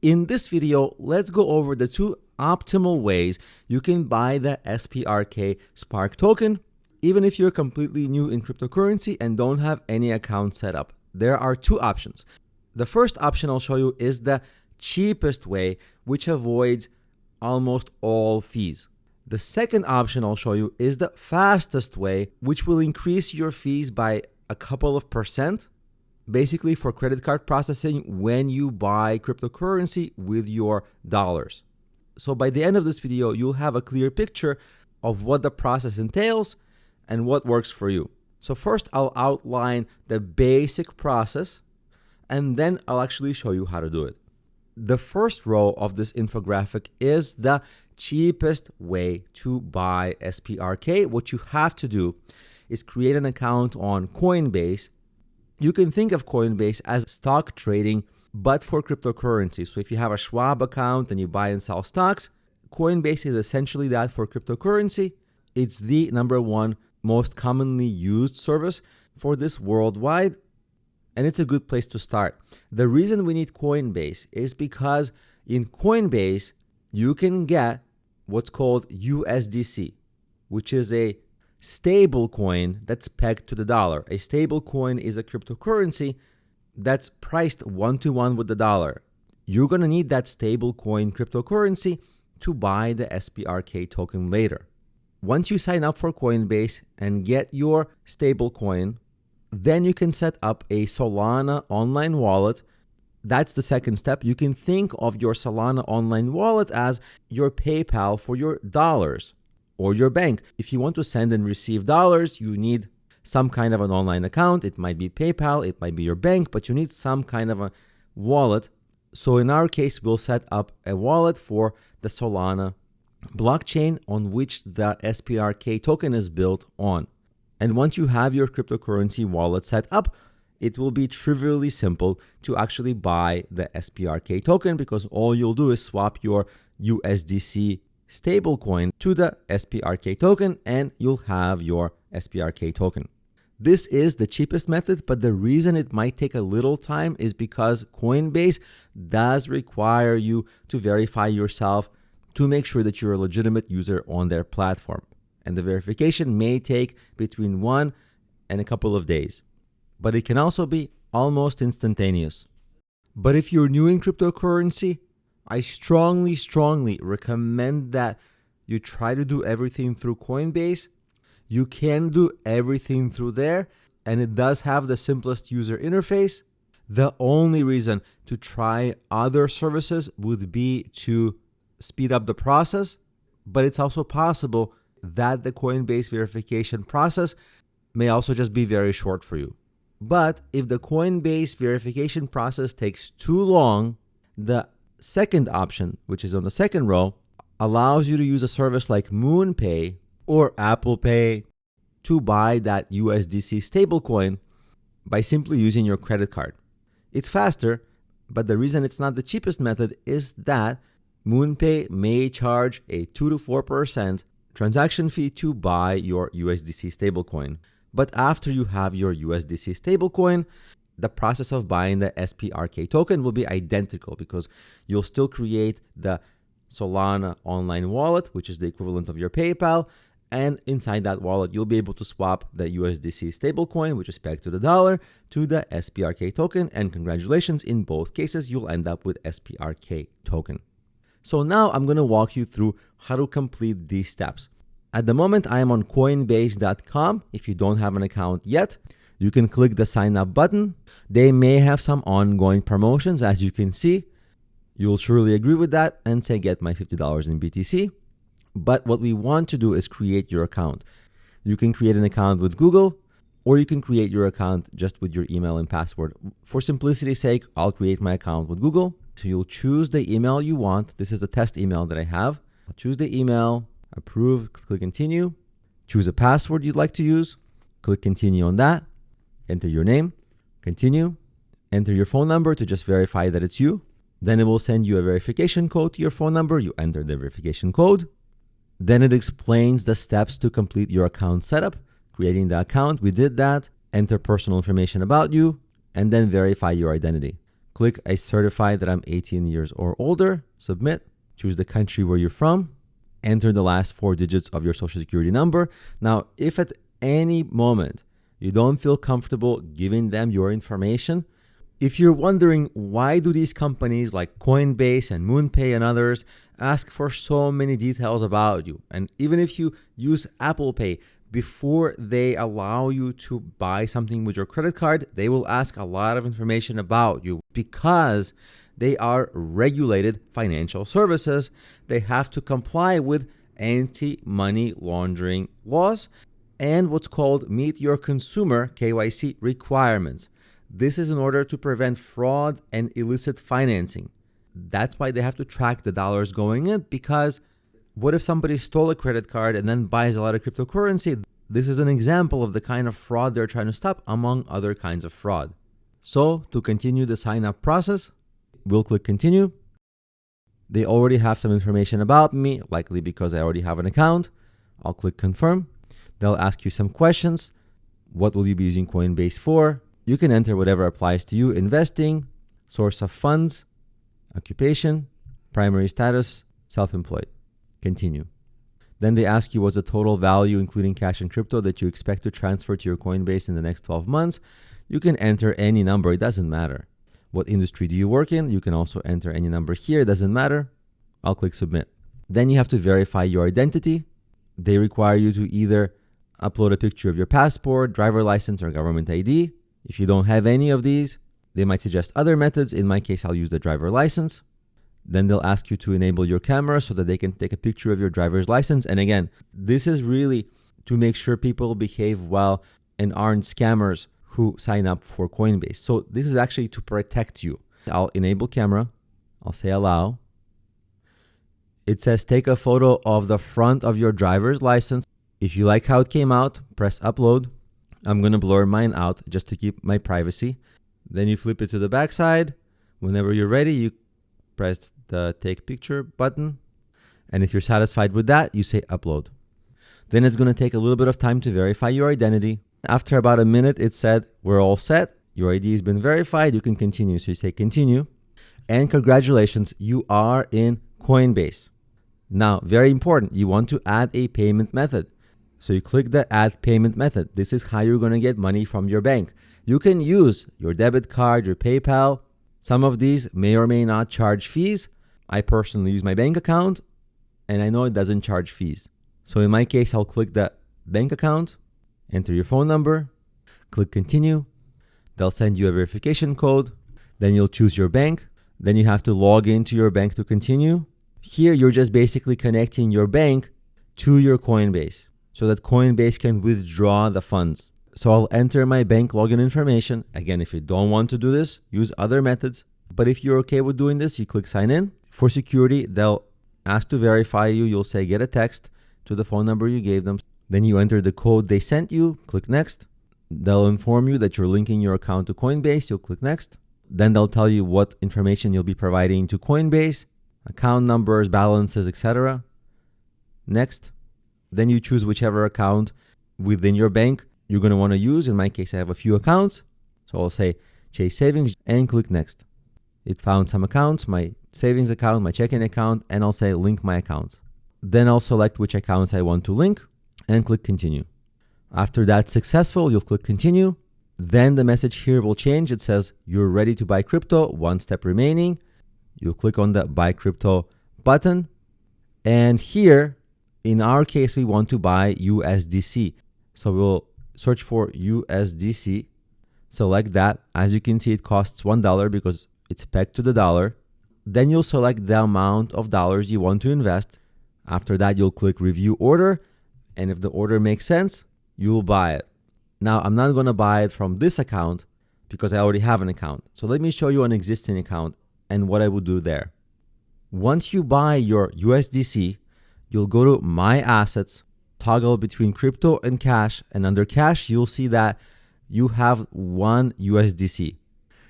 In this video, let's go over the two optimal ways you can buy the SPRK SPRK token, even if you're completely new in cryptocurrency and don't have any account set up. There are two options. The first option I'll show you is the cheapest way, which avoids almost all fees. The second option I'll show you is the fastest way, which will increase your fees by a couple of percent, basically for credit card processing when you buy cryptocurrency with your dollars. So by the end of this video, you'll have a clear picture of what the process entails and what works for you. So first I'll outline the basic process, and then I'll actually show you how to do it. The first row of this infographic is the cheapest way to buy SPRK. What you have to do is create an account on Coinbase. You can think of Coinbase as stock trading, but for cryptocurrency. So if you have a Schwab account and you buy and sell stocks, Coinbase is essentially that for cryptocurrency. It's the #1 most commonly used service for this worldwide, and it's a good place to start. The reason we need Coinbase is because in Coinbase, you can get what's called USDC, which is a stable coin that's pegged to the dollar. A stable coin is a cryptocurrency that's priced 1-to-1 with the dollar. You're going to need that stable coin cryptocurrency to buy the SPRK token later. Once you sign up for Coinbase and get your stable coin, then you can set up a Solana online wallet. That's the second step. You can think of your Solana online wallet as your PayPal for your dollars, or your bank. If you want to send and receive dollars, you need some kind of an online account. It might be PayPal, it might be your bank, but you need some kind of a wallet. So in our case, we'll set up a wallet for the Solana blockchain on which the SPRK token is built on. And once you have your cryptocurrency wallet set up, it will be trivially simple to actually buy the SPRK token, because all you'll do is swap your USDC stablecoin to the SPRK token and you'll have your SPRK token. This is the cheapest method, but the reason it might take a little time is because Coinbase does require you to verify yourself to make sure that you're a legitimate user on their platform. And the verification may take between 1 and a couple of days, but it can also be almost instantaneous. But if you're new in cryptocurrency, I strongly recommend that you try to do everything through Coinbase. You can do everything through there, and it does have the simplest user interface. The only reason to try other services would be to speed up the process, but it's also possible that the Coinbase verification process may also just be very short for you. But if the Coinbase verification process takes too long, the second option, which is on the second row, allows you to use a service like MoonPay or Apple Pay to buy that USDC stablecoin by simply using your credit card. It's faster, but the reason it's not the cheapest method is that MoonPay may charge a 2 to 4% transaction fee to buy your USDC stablecoin. But after you have your USDC stablecoin, the process of buying the SPRK token will be identical, because you'll still create the Solana online wallet, which is the equivalent of your PayPal. And inside that wallet, you'll be able to swap the USDC stablecoin, which is pegged to the dollar, to the SPRK token. And congratulations, in both cases, you'll end up with SPRK token. So now I'm going to walk you through how to complete these steps. At the moment, I am on Coinbase.com. If you don't have an account yet, you can click the sign up button. They may have some ongoing promotions, as you can see. You'll surely agree with that and say, get my $50 in BTC. But what we want to do is create your account. You can create an account with Google, or you can create your account just with your email and password. For simplicity's sake, I'll create my account with Google. So you'll choose the email you want. This is the test email that I have. I'll choose the email, approve, click continue, choose a password you'd like to use, click continue on that, enter your name, continue, enter your phone number to just verify that it's you. Then it will send you a verification code to your phone number. You enter the verification code. Then it explains the steps to complete your account setup. Creating the account, we did that. Enter personal information about you, and then verify your identity. Click I certify that I'm 18 years or older. Submit. Choose the country where you're from. Enter the last 4 digits of your social security number. Now, if at any moment you don't feel comfortable giving them your information, if you're wondering why do these companies like Coinbase and MoonPay and others ask for so many details about you, and even if you use Apple Pay, before they allow you to buy something with your credit card, they will ask a lot of information about you because they are regulated financial services. They have to comply with anti-money laundering laws and what's called Meet Your Consumer KYC requirements. This is in order to prevent fraud and illicit financing. That's why they have to track the dollars going in, because what if somebody stole a credit card and then buys a lot of cryptocurrency? This is an example of the kind of fraud they're trying to stop, among other kinds of fraud. So to continue the sign-up process, we'll click continue. They already have some information about me, likely because I already have an account. I'll click confirm. They'll ask you some questions. What will you be using Coinbase for? You can enter whatever applies to you: investing, source of funds, occupation, primary status, self-employed. Continue. Then they ask you what's the total value, including cash and crypto, that you expect to transfer to your Coinbase in the next 12 months. You can enter any number. It doesn't matter. What industry do you work in? You can also enter any number here. It doesn't matter. I'll click submit. Then you have to verify your identity. They require you to either upload a picture of your passport, driver license, or government ID. If you don't have any of these, they might suggest other methods. In my case, I'll use the driver license. Then they'll ask you to enable your camera so that they can take a picture of your driver's license. And again, this is really to make sure people behave well and aren't scammers who sign up for Coinbase. So this is actually to protect you. I'll enable camera. I'll say allow. It says take a photo of the front of your driver's license. If you like how it came out, press upload. I'm going to blur mine out just to keep my privacy. Then you flip it to the back side. Whenever you're ready, you press the take picture button. And if you're satisfied with that, you say upload. Then it's going to take a little bit of time to verify your identity. After about a minute, it said, we're all set. Your ID has been verified. You can continue. So you say continue. And congratulations, you are in Coinbase. Now, very important, you want to add a payment method. So you click the add payment method. This is how you're going to get money from your bank. You can use your debit card, your PayPal. Some of these may or may not charge fees. I personally use my bank account, and I know it doesn't charge fees. So in my case, I'll click the bank account, enter your phone number, click continue. They'll send you a verification code. Then you'll choose your bank. Then you have to log into your bank to continue. Here, you're just basically connecting your bank to your Coinbase so that Coinbase can withdraw the funds. So I'll enter my bank login information. Again, if you don't want to do this, use other methods. But if you're okay with doing this, you click sign in. For security, they'll ask to verify you. You'll say get a text to the phone number you gave them. Then you enter the code they sent you. Click next. They'll inform you that you're linking your account to Coinbase. You'll click next. Then they'll tell you what information you'll be providing to Coinbase, account numbers, balances, etc. Next. Then you choose whichever account within your bank you're going to want to use. In my case, I have a few accounts. So I'll say Chase Savings and click next. It found some accounts, my savings account, my checking account, and I'll say link my accounts. Then I'll select which accounts I want to link and click continue. After that's successful, you'll click continue. Then the message here will change. It says you're ready to buy crypto, one step remaining. You'll click on the buy crypto button. And here, in our case, we want to buy USDC. So we'll search for USDC, select that. As you can see, it costs $1 because it's pegged to the dollar. Then you'll select the amount of dollars you want to invest. After that, you'll click review order. And if the order makes sense, you'll buy it. Now, I'm not going to buy it from this account because I already have an account. So let me show you an existing account and what I would do there. Once you buy your USDC, you'll go to My Assets, toggle between crypto and cash, and under cash, you'll see that you have one USDC.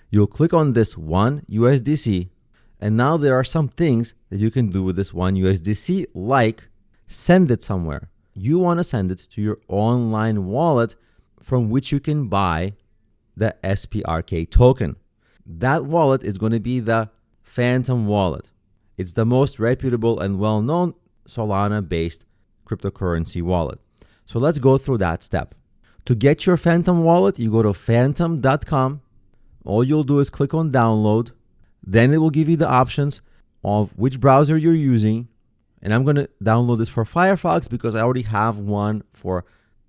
You'll click on this one USDC, and now there are some things that you can do with this one USDC, like send it somewhere. You want to send it to your online wallet from which you can buy the SPRK token. That wallet is going to be the Phantom wallet. It's the most reputable and well-known Solana-based cryptocurrency wallet. So let's go through that step. To get your Phantom wallet, you go to phantom.com. All you'll do is click on download. Then it will give you the options of which browser you're using. And I'm going to download this for Firefox because I already have one for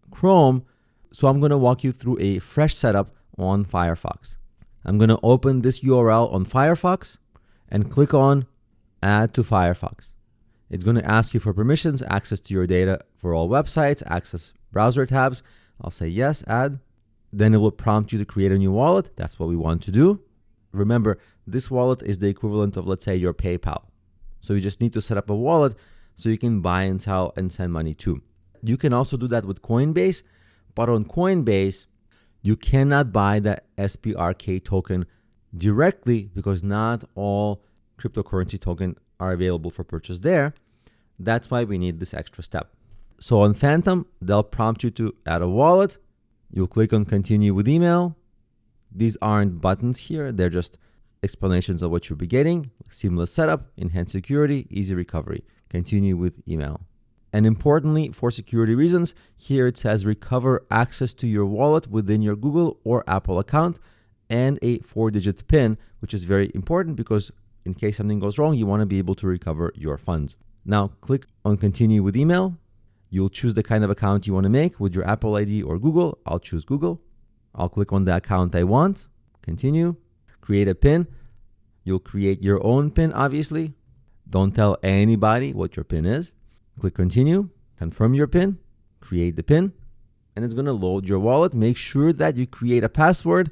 Chrome. So I'm going to walk you through a fresh setup on Firefox. I'm going to open this URL on Firefox and click on Add to Firefox. It's going to ask you for permissions, access to your data for all websites, access browser tabs. I'll say yes, add. Then it will prompt you to create a new wallet. That's what we want to do. Remember, this wallet is the equivalent of, let's say, your PayPal. So you just need to set up a wallet so you can buy and sell and send money to. You can also do that with Coinbase, but on Coinbase, you cannot buy the SPRK token directly because not all cryptocurrency tokens are available for purchase there. That's why we need this extra step. So on Phantom, they'll prompt you to add a wallet. You'll click on continue with email. These aren't buttons here. They're just explanations of what you'll be getting. Seamless setup, enhanced security, easy recovery. Continue with email. And importantly, for security reasons, here it says recover access to your wallet within your Google or Apple account and a 4-digit PIN, which is very important because in case something goes wrong, you want to be able to recover your funds. Now click on continue with email. You'll choose the kind of account you want to make with your Apple ID or Google. I'll choose Google. I'll click on the account I want. Continue. Create a PIN. You'll create your own PIN, obviously. Don't tell anybody what your PIN is. Click continue, confirm your PIN, create the PIN, and it's going to load your wallet. Make sure that you create a password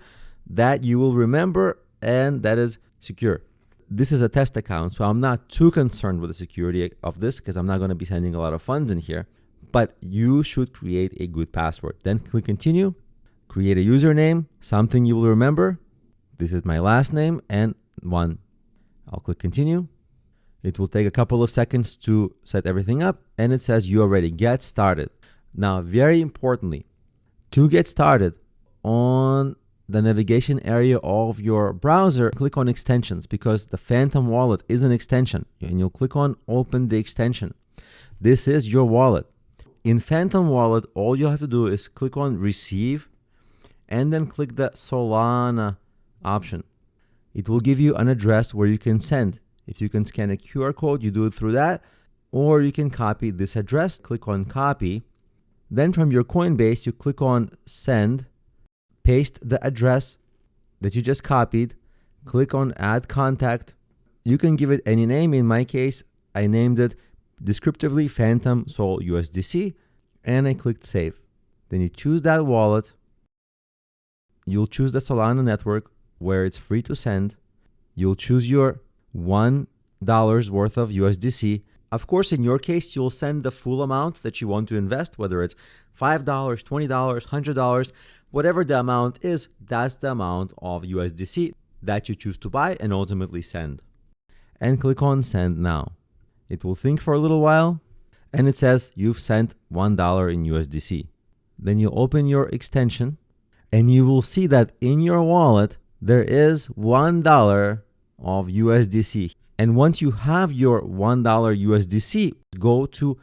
that you will remember and that is secure. This is a test account, so I'm not too concerned with the security of this because I'm not going to be sending a lot of funds in here, but you should create a good password. Then click continue, create a username, something you will remember. This is my last name and one. I'll click continue. It will take a couple of seconds to set everything up, and it says you are ready. Get started. Now, very importantly, to get started, on the navigation area of your browser, click on extensions because the Phantom wallet is an extension, and you'll click on open the extension. This is your wallet. In Phantom wallet, all you have to do is click on receive and then click the Solana option. It will give you an address where you can send. If you can scan a QR code, you do it through that, or you can copy this address, click on copy. Then from your Coinbase, you click on send, paste the address that you just copied, click on add contact. You can give it any name. In my case, I named it descriptively Phantom Sol USDC, and I clicked save. Then you choose that wallet. You'll choose the Solana network where it's free to send. You'll choose your $1 worth of USDC. Of course, in your case, you'll send the full amount that you want to invest, whether it's $5, $20, $100, whatever the amount is, that's the amount of USDC that you choose to buy and ultimately send. And click on send now. It will think for a little while and it says you've sent $1 in USDC. Then you open your extension and you will see that in your wallet, there is $1 of USDC. And once you have your $1 USDC, go to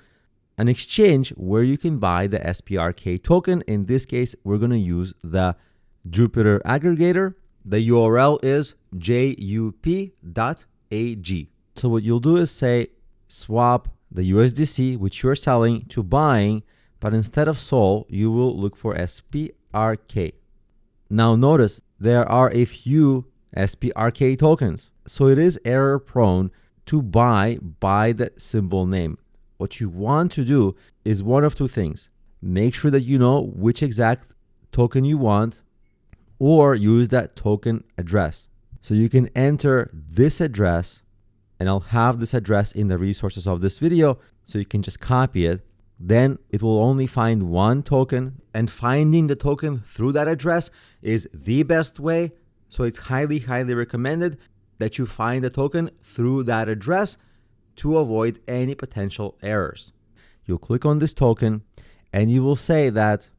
an exchange where you can buy the SPRK token. In this case, we're going to use the Jupiter aggregator. The URL is jup.ag. So what you'll do is say swap the USDC, which you're selling, to buying, but instead of Sol, you will look for SPRK. Now notice there are a few SPRK tokens. So it is error prone to buy by the symbol name. What you want to do is one of two things. Make sure that you know which exact token you want, or use that token address. So you can enter this address, and I'll have this address in the resources of this video, so you can just copy it. Then it will only find one token, and finding the token through that address is the best way. So it's highly, highly recommended that you find a token through that address to avoid any potential errors. You'll click on this token and you will say that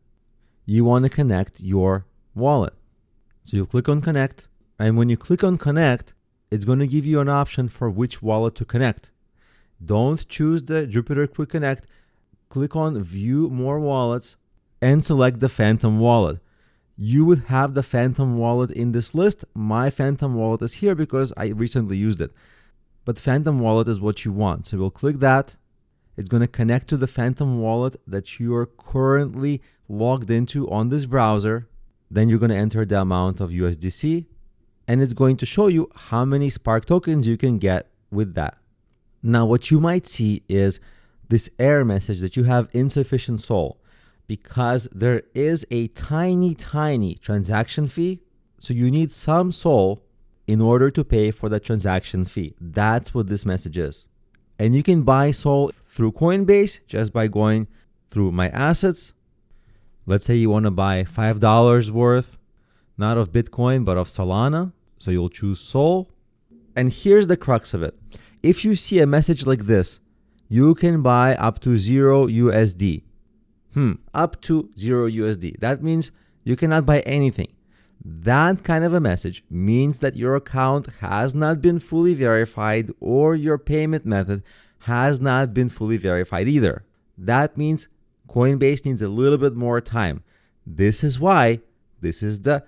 you want to connect your wallet. So you'll click on connect. And when you click on connect, it's going to give you an option for which wallet to connect. Don't choose the Jupiter Quick Connect. Click on view more wallets and select the Phantom wallet. You would have the Phantom wallet in this list. My Phantom wallet is here because I recently used it. But Phantom wallet is what you want. So we'll click that. It's going to connect to the Phantom wallet that you are currently logged into on this browser. Then you're going to enter the amount of USDC, and it's going to show you how many SPRK tokens you can get with that. Now, what you might see is this error message that you have insufficient SOL because there is a tiny transaction fee. So you need some SOL in order to pay for the transaction fee. That's what this message is. And you can buy SOL through Coinbase just by going through My Assets. Let's say you want to buy $5 worth, not of Bitcoin, but of Solana. So you'll choose SOL. And here's the crux of it. If you see a message like this, you can buy up to 0 USD. Up to 0 USD. That means you cannot buy anything. That kind of a message means that your account has not been fully verified or your payment method has not been fully verified either. That means Coinbase needs a little bit more time. This is why this is the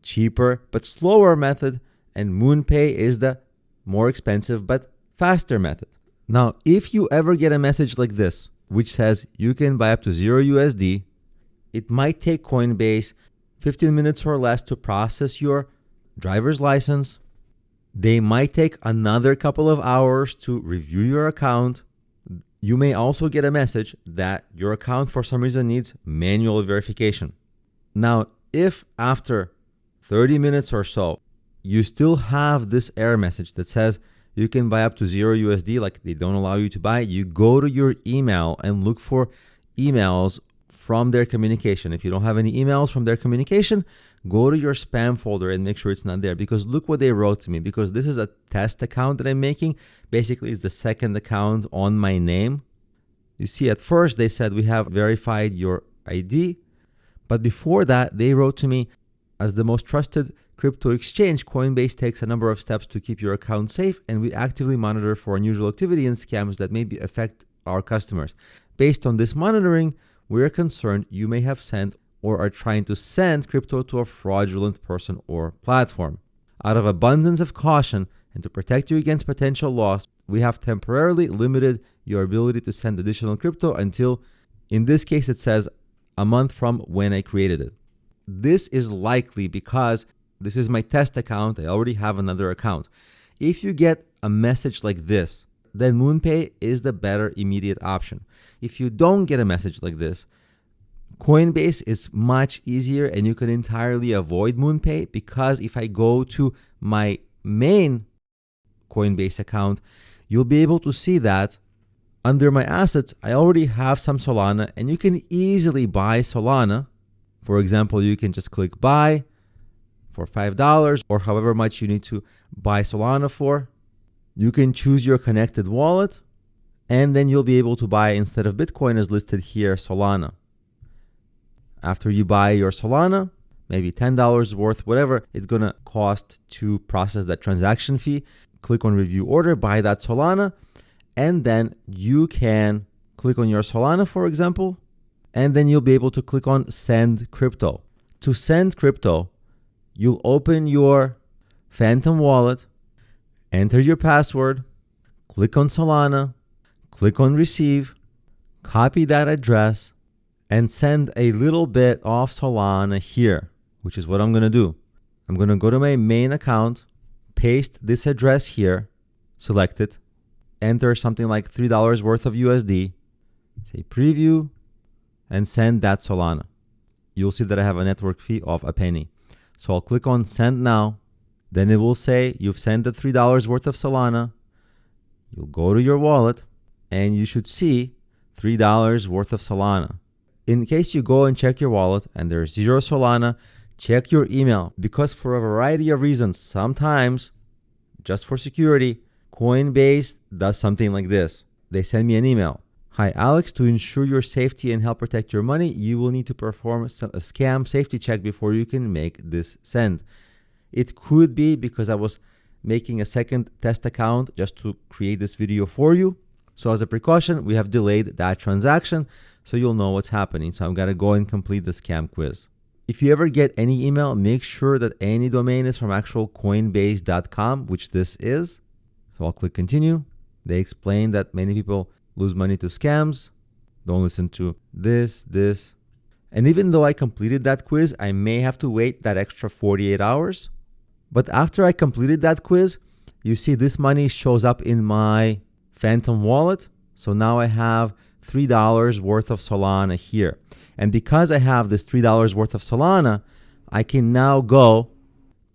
cheaper but slower method, and MoonPay is the more expensive but faster method. Now, if you ever get a message like this, which says you can buy up to 0 USD, it might take Coinbase 15 minutes or less to process your driver's license. They might take another couple of hours to review your account. You may also get a message that your account for some reason needs manual verification. Now, if after 30 minutes or so, you still have this error message that says you can buy up to 0 USD, like they don't allow you to buy, you go to your email and look for emails from their communication. If you don't have any emails from their communication, go to your spam folder and make sure it's not there, because look what they wrote to me. Because this is a test account that I'm making. Basically, it's the second account on my name. You see, at first they said we have verified your ID, but before that they wrote to me, as the most trusted crypto exchange, Coinbase takes a number of steps to keep your account safe, and we actively monitor for unusual activity and scams that may affect our customers. Based on this monitoring, we're concerned you may have sent or are trying to send crypto to a fraudulent person or platform. Out of abundance of caution and to protect you against potential loss, we have temporarily limited your ability to send additional crypto until, in this case, it says a month from when I created it. This is likely because this is my test account. I already have another account. If you get a message like this, then MoonPay is the better immediate option. If you don't get a message like this, Coinbase is much easier and you can entirely avoid MoonPay, because if I go to my main Coinbase account, you'll be able to see that under my assets, I already have some Solana, and you can easily buy Solana. For example, you can just click buy for $5 or however much you need to buy Solana for. You can choose your connected wallet, and then you'll be able to buy, instead of Bitcoin as listed here, Solana. After you buy your Solana, maybe $10 worth, whatever it's going to cost to process that transaction fee, click on review order, buy that Solana, and then you can click on your Solana, for example, and then you'll be able to click on send crypto. To send crypto, you'll open your Phantom wallet, enter your password, click on Solana, click on receive, copy that address, and send a little bit of Solana here, which is what I'm going to do. I'm going to go to my main account, paste this address here, select it, enter something like $3 worth of USD, say preview, and send that Solana. You'll see that I have a network fee of a penny. So I'll click on send now. Then it will say you've sent the $3 worth of Solana. You'll go to your wallet and you should see $3 worth of Solana. In case you go and check your wallet and there's 0 Solana, check your email, because for a variety of reasons, sometimes just for security, Coinbase does something like this. They send me an email. Hi, Alex, to ensure your safety and help protect your money, you will need to perform a scam safety check before you can make this send. It could be because I was making a second test account just to create this video for you. So as a precaution, we have delayed that transaction so you'll know what's happening. So I'm going to go and complete the scam quiz. If you ever get any email, make sure that any domain is from actual coinbase.com, which this is. So I'll click continue. They explain that many people lose money to scams. Don't listen to this. And even though I completed that quiz, I may have to wait that extra 48 hours. But after I completed that quiz, you see this money shows up in my Phantom wallet. So now I have $3 worth of Solana here. And because I have this $3 worth of Solana, I can now go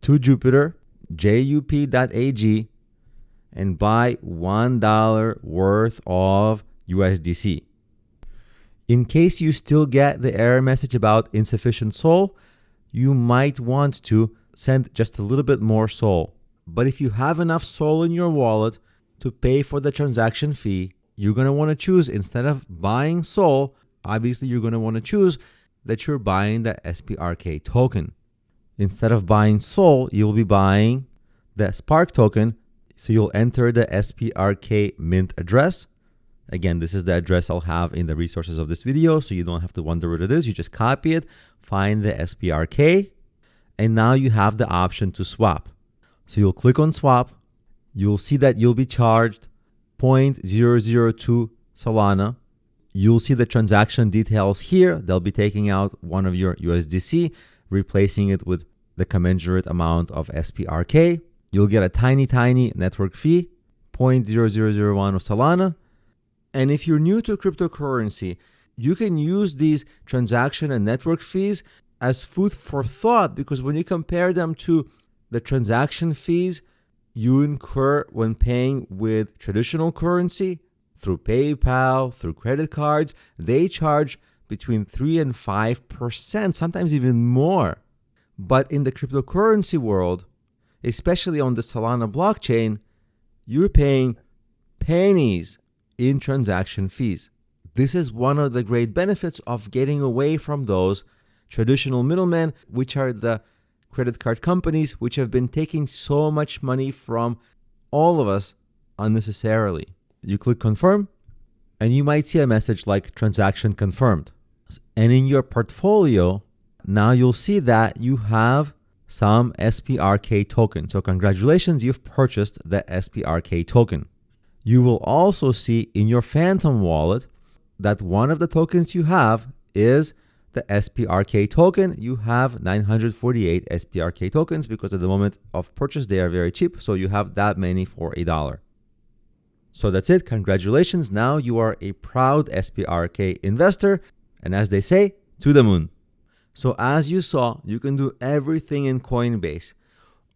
to Jupiter, jup.ag, and buy $1 worth of USDC. In case you still get the error message about insufficient SOL, you might want to send just a little bit more SOL. But if you have enough SOL in your wallet to pay for the transaction fee, you're going to want to choose, instead of buying SOL, obviously you're going to want to choose that you're buying the SPRK token. Instead of buying SOL, you'll be buying the SPRK token. So you'll enter the SPRK mint address. Again, this is the address I'll have in the resources of this video, so you don't have to wonder what it is. You just copy it, find the SPRK, and now you have the option to swap. So you'll click on swap. You'll see that you'll be charged 0.002 Solana. You'll see the transaction details here. They'll be taking out one of your USDC, replacing it with the commensurate amount of SPRK. You'll get a tiny network fee, 0.0001 of Solana. And if you're new to cryptocurrency, you can use these transaction and network fees as food for thought, because when you compare them to the transaction fees you incur when paying with traditional currency, through PayPal, through credit cards, they charge between 3 and 5%, sometimes even more. But in the cryptocurrency world, especially on the Solana blockchain, you're paying pennies in transaction fees. This is one of the great benefits of getting away from those traditional middlemen, which are the credit card companies, which have been taking so much money from all of us unnecessarily. You click confirm, and you might see a message like transaction confirmed. And in your portfolio, now you'll see that you have some SPRK token. So congratulations, you've purchased the SPRK token. You will also see in your Phantom wallet that one of the tokens you have is the SPRK token. You have 948 SPRK tokens because at the moment of purchase, they are very cheap. So you have that many for $1. So that's it. Congratulations. Now you are a proud SPRK investor. And as they say, to the moon. So as you saw, you can do everything in Coinbase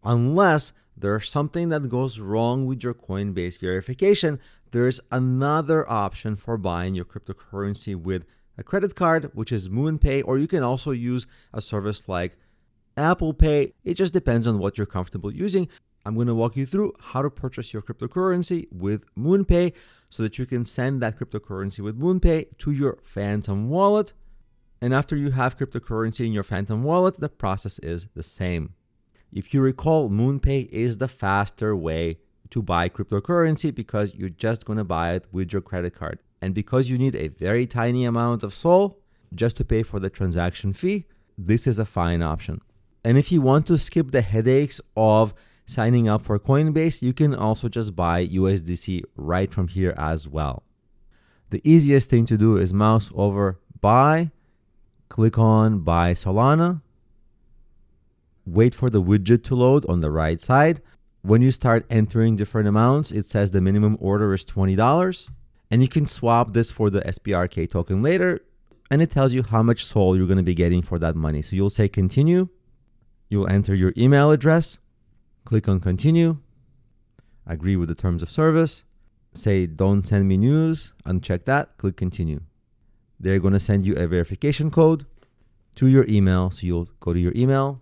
unless there's something that goes wrong with your Coinbase verification. There's another option for buying your cryptocurrency with a credit card, which is MoonPay, or you can also use a service like Apple Pay. It just depends on what you're comfortable using. I'm going to walk you through how to purchase your cryptocurrency with MoonPay so that you can send that cryptocurrency with MoonPay to your Phantom wallet. And after you have cryptocurrency in your Phantom wallet, the process is the same. If you recall, MoonPay is the faster way to buy cryptocurrency because you're just going to buy it with your credit card. And because you need a very tiny amount of SOL just to pay for the transaction fee, this is a fine option. And if you want to skip the headaches of signing up for Coinbase, you can also just buy USDC right from here as well. The easiest thing to do is mouse over buy, click on buy Solana, wait for the widget to load on the right side. When you start entering different amounts, it says the minimum order is $20. And you can swap this for the SPRK token later. And it tells you how much SOL you're going to be getting for that money. So you'll say continue. You'll enter your email address. Click on continue. Agree with the terms of service. Say don't send me news. Uncheck that. Click continue. They're going to send you a verification code to your email. So you'll go to your email,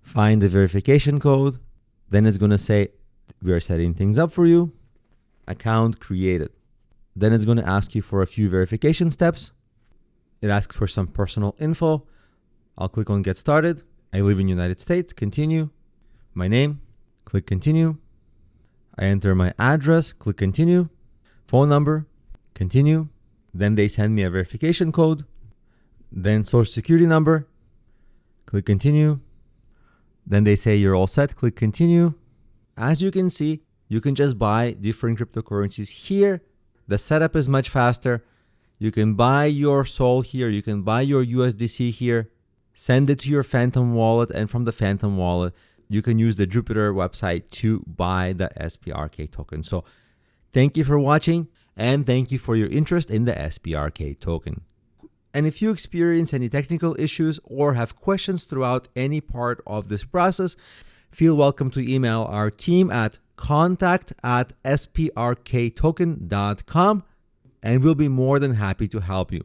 find the verification code. Then it's going to say, we are setting things up for you. Account created. Then it's going to ask you for a few verification steps. It asks for some personal info. I'll click on get started. I live in the United States. Continue. my name, click continue. I enter my address, click continue. Phone number, continue. Then they send me a verification code. Then social security number, click continue. Then they say you're all set, click continue. As you can see, you can just buy different cryptocurrencies here. The setup is much faster. You can buy your Sol here. You can buy your USDC here. Send it to your Phantom wallet. And from the Phantom wallet, you can use the Jupiter website to buy the SPRK token. So thank you for watching. And thank you for your interest in the SPRK token. And if you experience any technical issues or have questions throughout any part of this process, feel welcome to email our team at contact@sprktoken.com, and we'll be more than happy to help you.